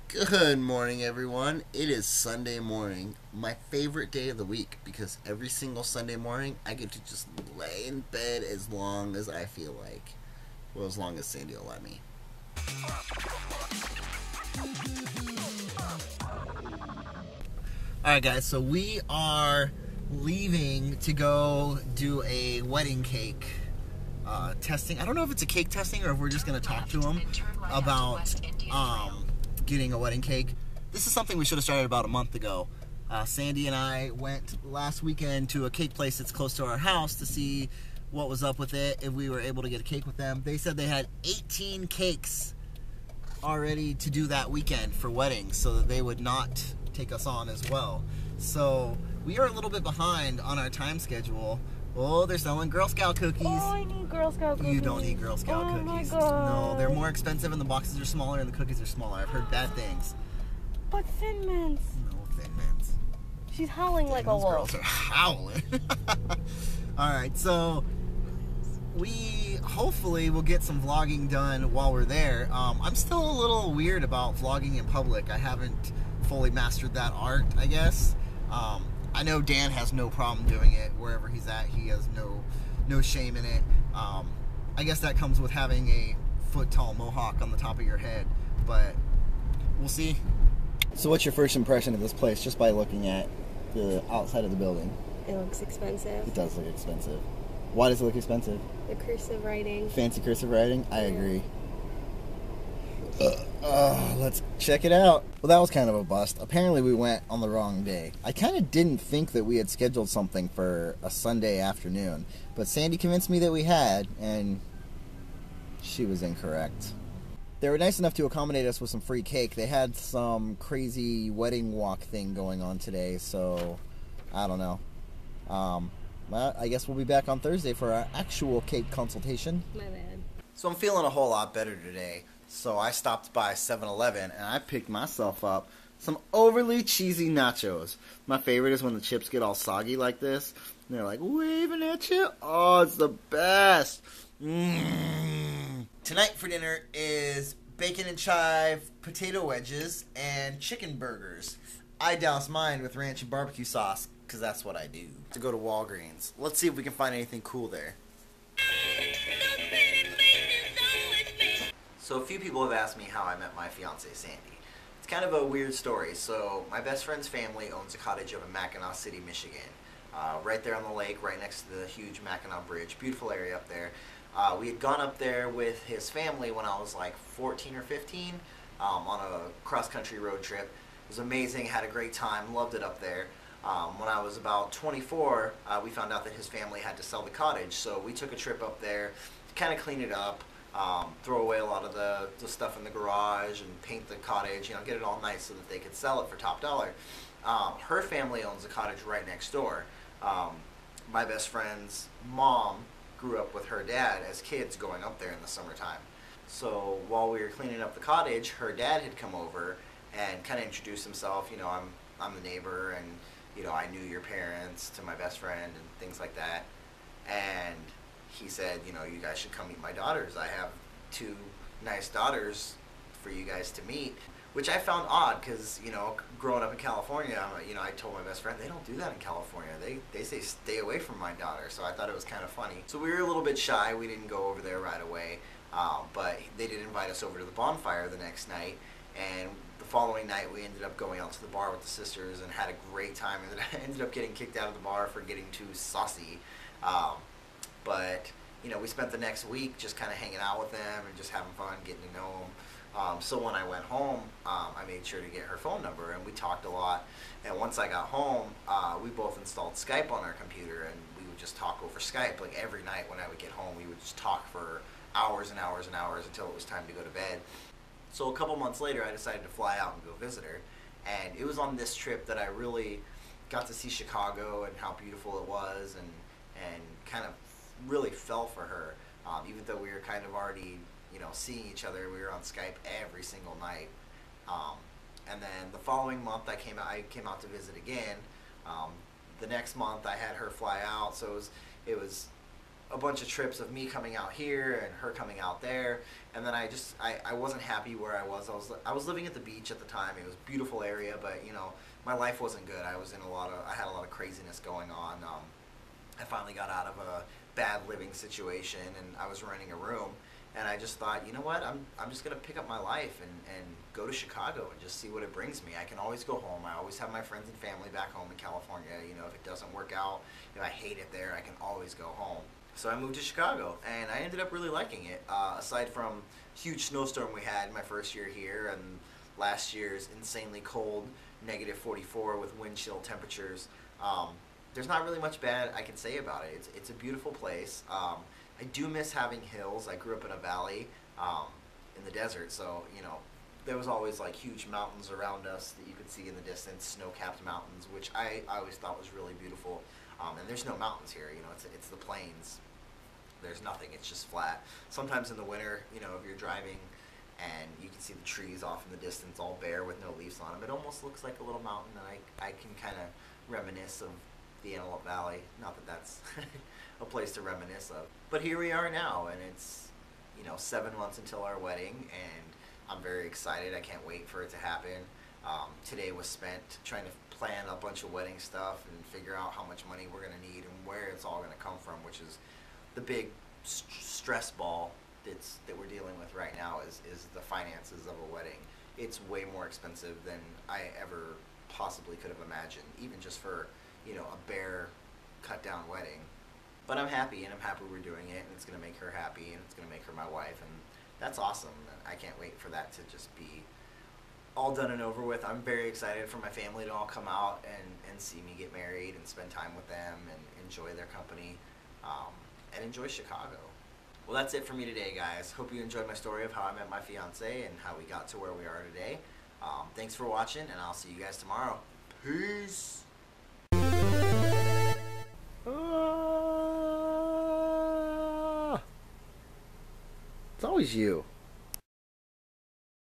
Good morning, everyone. It is Sunday morning, my favorite day of the week, because every single Sunday morning I get to just lay in bed as long as I feel like. Well, as long as Sandy will let me. Alright, guys, so we are leaving to go do a wedding cake testing. I don't know if it's a cake testing or if we're just going to talk to them about getting a wedding cake. This is something we should have started about a month ago. Sandy and I went last weekend to a cake place that's close to our house to see what was up with it, if we were able to get a cake with them. They said they had 18 cakes already to do that weekend for weddings, so that they would not take us on as well. So we are a little bit behind on our time schedule. Oh, they're selling Girl Scout cookies. Oh, I need Girl Scout cookies. You don't need Girl Scout cookies. My God. No, they're more expensive and the boxes are smaller and the cookies are smaller. I've heard bad things. But Thin Mints. No Thin Mints. She's howling like a wolf. Girls are howling. Alright, so we hopefully will get some vlogging done while we're there. I'm still a little weird about vlogging in public. I haven't fully mastered that art, I guess. I know Dan has no problem doing it wherever he's at. He has no shame in it. I guess that comes with having a foot-tall mohawk on the top of your head, but we'll see. So what's your first impression of this place just by looking at the outside of the building? It looks expensive. It does look expensive. Why does it look expensive? The cursive writing. Fancy cursive writing? I agree. Let's check it out. Well, that was kind of a bust. Apparently we went on the wrong day. I kind of didn't think that we had scheduled something for a Sunday afternoon, but Sandy convinced me that we had, and she was incorrect. They were nice enough to accommodate us with some free cake. They had some crazy wedding walk thing going on today, so I don't know. Well, I guess we'll be back on Thursday for our actual cake consultation. My bad. So I'm feeling a whole lot better today. So I stopped by 7-Eleven and I picked myself up some overly cheesy nachos. My favorite is when the chips get all soggy like this. And they're like waving at you. Oh, it's the best. Tonight for dinner is bacon and chive, potato wedges, and chicken burgers. I douse mine with ranch and barbecue sauce because that's what I do. To go to Walgreens. Let's see if we can find anything cool there. So a few people have asked me how I met my fiancée, Sandy. It's kind of a weird story. So my best friend's family owns a cottage up in Mackinac City, Michigan. Right there on the lake, right next to the huge Mackinac Bridge. Beautiful area up there. We had gone up there with his family when I was like 14 or 15 on a cross-country road trip. It was amazing, had a great time, loved it up there. When I was about 24, we found out that his family had to sell the cottage, so we took a trip up there to kind of clean it up. Throw away a lot of the stuff in the garage and paint the cottage, get it all nice so that they could sell it for top dollar. Her family owns a cottage right next door. My best friend's mom grew up with her dad as kids going up there in the summertime. So while we were cleaning up the cottage, her dad had come over and kind of introduced himself. I'm the neighbor, and I knew your parents to my best friend and things like that. And he said, you guys should come meet my daughters. I have two nice daughters for you guys to meet, which I found odd because, growing up in California, I told my best friend, they don't do that in California. They say stay away from my daughter, so I thought it was kind of funny. So we were a little bit shy. We didn't go over there right away, but they did invite us over to the bonfire the next night, and the following night we ended up going out to the bar with the sisters and had a great time, and I ended up getting kicked out of the bar for getting too saucy. But, we spent the next week just kind of hanging out with them and just having fun, getting to know them. So when I went home, I made sure to get her phone number, and we talked a lot. And once I got home, we both installed Skype on our computer, and we would just talk over Skype. Like every night when I would get home, we would just talk for hours and hours and hours until it was time to go to bed. So a couple months later, I decided to fly out and go visit her. And it was on this trip that I really got to see Chicago and how beautiful it was, and kind of really fell for her, even though we were kind of already, seeing each other. We were on Skype every single night. And then the following month, I came out to visit again. The next month, I had her fly out, so it was a bunch of trips of me coming out here and her coming out there, and then I wasn't happy where I was living at the beach at the time. It was a beautiful area, but my life wasn't good. I had a lot of craziness going on. I finally got out of a bad living situation, and I was renting a room, and I just thought, you know what, I'm just gonna pick up my life and go to Chicago and just see what it brings me. I can always go home. I always have my friends and family back home in California. If it doesn't work out, if I hate it there, I can always go home. So I moved to Chicago, and I ended up really liking it. Aside from huge snowstorm we had my first year here, and last year's insanely cold, -44 with wind chill temperatures, there's not really much bad I can say about it. It's a beautiful place. I do miss having hills. I grew up in a valley in the desert, so there was always like huge mountains around us that you could see in the distance, snow-capped mountains, which I always thought was really beautiful. And there's no mountains here. It's the plains. There's nothing. It's just flat. Sometimes in the winter, if you're driving and you can see the trees off in the distance, all bare with no leaves on them, it almost looks like a little mountain, and I can kind of reminisce of the Antelope Valley. Not that that's a place to reminisce of. But here we are now, and it's 7 months until our wedding, and I'm very excited. I can't wait for it to happen. Today was spent trying to plan a bunch of wedding stuff and figure out how much money we're going to need and where it's all going to come from, which is the big stress ball that we're dealing with right now is the finances of a wedding. It's way more expensive than I ever possibly could have imagined, even just for a bare cut down wedding. But I'm happy, and I'm happy we're doing it, and it's going to make her happy, and it's going to make her my wife, and that's awesome. I can't wait for that to just be all done and over with. I'm very excited for my family to all come out and see me get married and spend time with them and enjoy their company, and enjoy Chicago. Well, that's it for me today, guys. Hope you enjoyed my story of how I met my fiance and how we got to where we are today. Thanks for watching, and I'll see you guys tomorrow. Peace! It's always you.